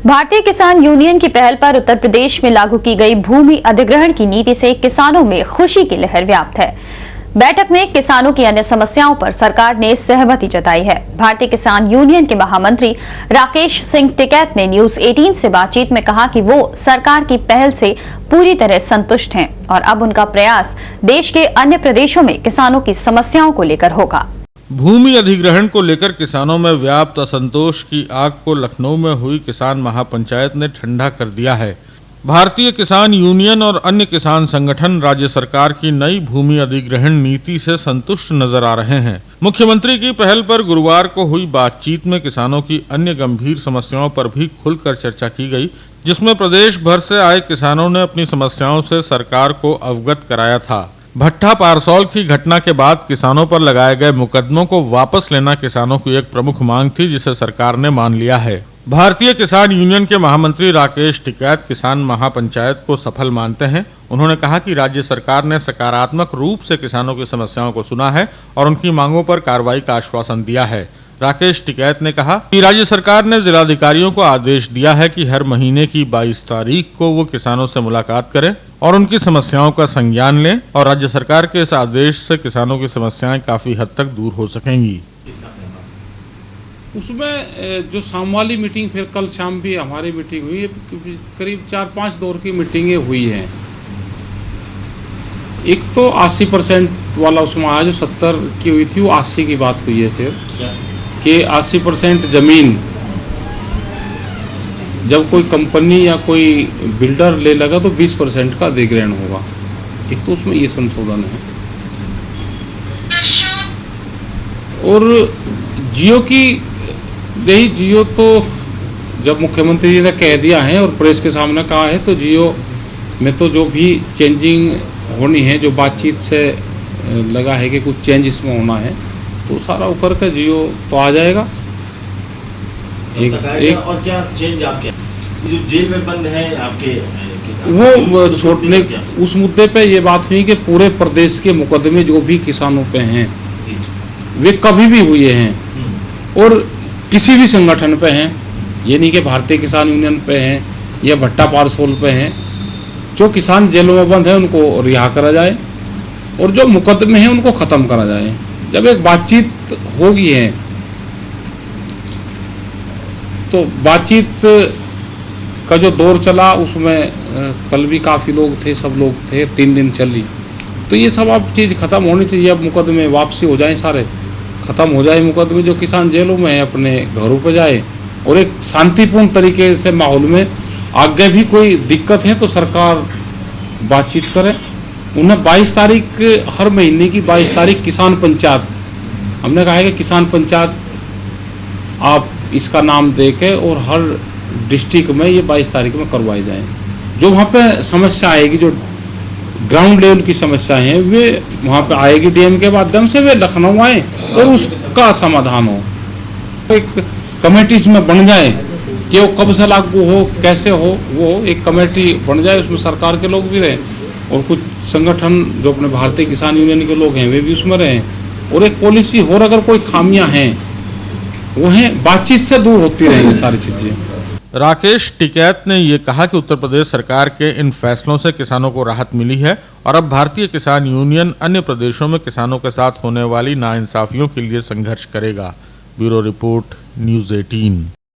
भारतीय किसान यूनियन की पहल पर उत्तर प्रदेश में लागू की गई भूमि अधिग्रहण की नीति से किसानों में खुशी की लहर व्याप्त है। बैठक में किसानों की अन्य समस्याओं पर सरकार ने सहमति जताई है। भारतीय किसान यूनियन के महामंत्री राकेश सिंह टिकैत ने न्यूज 18 से बातचीत में कहा कि वो सरकार की पहल से पूरी तरह संतुष्ट हैं और अब उनका प्रयास देश के अन्य प्रदेशों में किसानों की समस्याओं को लेकर होगा। भूमि अधिग्रहण को लेकर किसानों में व्याप्त असंतोष की आग को लखनऊ में हुई किसान महापंचायत ने ठंडा कर दिया है। भारतीय किसान यूनियन और अन्य किसान संगठन राज्य सरकार की नई भूमि अधिग्रहण नीति से संतुष्ट नजर आ रहे हैं। मुख्यमंत्री की पहल पर गुरुवार को हुई बातचीत में किसानों की अन्य गंभीर समस्याओं पर भी खुलकर चर्चा की गई, जिसमें प्रदेश भर से आए किसानों ने अपनी समस्याओं से सरकार को अवगत कराया था। भट्टा पारसौल की घटना के बाद किसानों पर लगाए गए मुकदमों को वापस लेना किसानों की एक प्रमुख मांग थी, जिसे सरकार ने मान लिया है। भारतीय किसान यूनियन के महामंत्री राकेश टिकैत किसान महापंचायत को सफल मानते हैं। उन्होंने कहा कि राज्य सरकार ने सकारात्मक रूप से किसानों की समस्याओं को सुना है और उनकी मांगों पर कार्रवाई का आश्वासन दिया है। राकेश टिकैत ने कहा कि राज्य सरकार ने जिलाधिकारियों को आदेश दिया है कि हर महीने की 22 तारीख को वो किसानों से मुलाकात करें और उनकी समस्याओं का संज्ञान लें और राज्य सरकार के इस आदेश से किसानों की समस्याएं काफी हद तक दूर हो सकेंगी। उसमें जो शाम वाली मीटिंग, फिर कल शाम भी हमारी मीटिंग हुई है, करीब 4-5 दौर की मीटिंगें हुई हैं। एक तो 80% वाला उसमें आया, जो 70 की हुई थी वो 80 की बात हुई है फिर कि 80% ज़मीन जब कोई कंपनी या कोई बिल्डर ले लगा तो 20% का अधिग्रहण होगा। एक तो उसमें ये संशोधन है। और जियो की यही, जियो तो जब मुख्यमंत्री जी ने कह दिया है और प्रेस के सामने कहा है, तो जियो में तो जो भी चेंजिंग होनी है, जो बातचीत से लगा है कि कुछ चेंज इसमें होना है, तो सारा उकर का जियो तो आ जाएगा। एक और क्या चेंज आपके जो जेल में बंद है आपके वो छोड़ने, उस मुद्दे पे ये बात हुई कि पूरे प्रदेश के मुकदमे जो भी किसानों पे हैं वे कभी भी हुए हैं और किसी भी संगठन पे हैं, ये नहीं कि भारतीय किसान यूनियन पे हैं या भट्टा पारसौल पे हैं। जो किसान जेलों में बंद है उनको रिहा करा जाए और जो मुकदमे हैं उनको ख़त्म करा जाए। जब एक बातचीत होगी है तो बातचीत का जो दौर चला उसमें कल भी काफ़ी लोग थे, सब लोग थे, 3 दिन चली, तो ये सब अब चीज़ ख़त्म होनी चाहिए। अब मुकदमे वापसी हो जाए, सारे ख़त्म हो जाए मुकदमे, जो किसान जेलों में है अपने घरों पर जाए और एक शांतिपूर्ण तरीके से माहौल में आगे भी कोई दिक्कत है तो सरकार बातचीत करे। उन्हें 22 तारीख, हर महीने की 22 तारीख किसान पंचायत, हमने कहा है कि किसान पंचायत आप इसका नाम दे के और हर डिस्ट्रिक्ट में ये 22 तारीख में करवाई जाए। जो वहाँ पे समस्या आएगी, जो ग्राउंड लेवल की समस्याएं हैं, वे वहाँ पे आएगी डीएम के माध्यम से, वे लखनऊ आए और उसका समाधान हो। एक कमेटीज में बन जाए कि वो कब से लागू हो, कैसे हो, वो एक कमेटी बन जाए, उसमें सरकार के लोग भी रहें और कुछ संगठन जो अपने भारतीय किसान यूनियन के लोग हैं वे भी उसमें रहें और एक पॉलिसी हो। अगर कोई खामियां हैं वो हैं, बातचीत से दूर होती रहेंगी सारी चीजें। राकेश टिकैत ने ये कहा कि उत्तर प्रदेश सरकार के इन फैसलों से किसानों को राहत मिली है और अब भारतीय किसान यूनियन अन्य प्रदेशों में किसानों के साथ होने वाली नाइंसाफियों के लिए संघर्ष करेगा। Bureau report, news 18।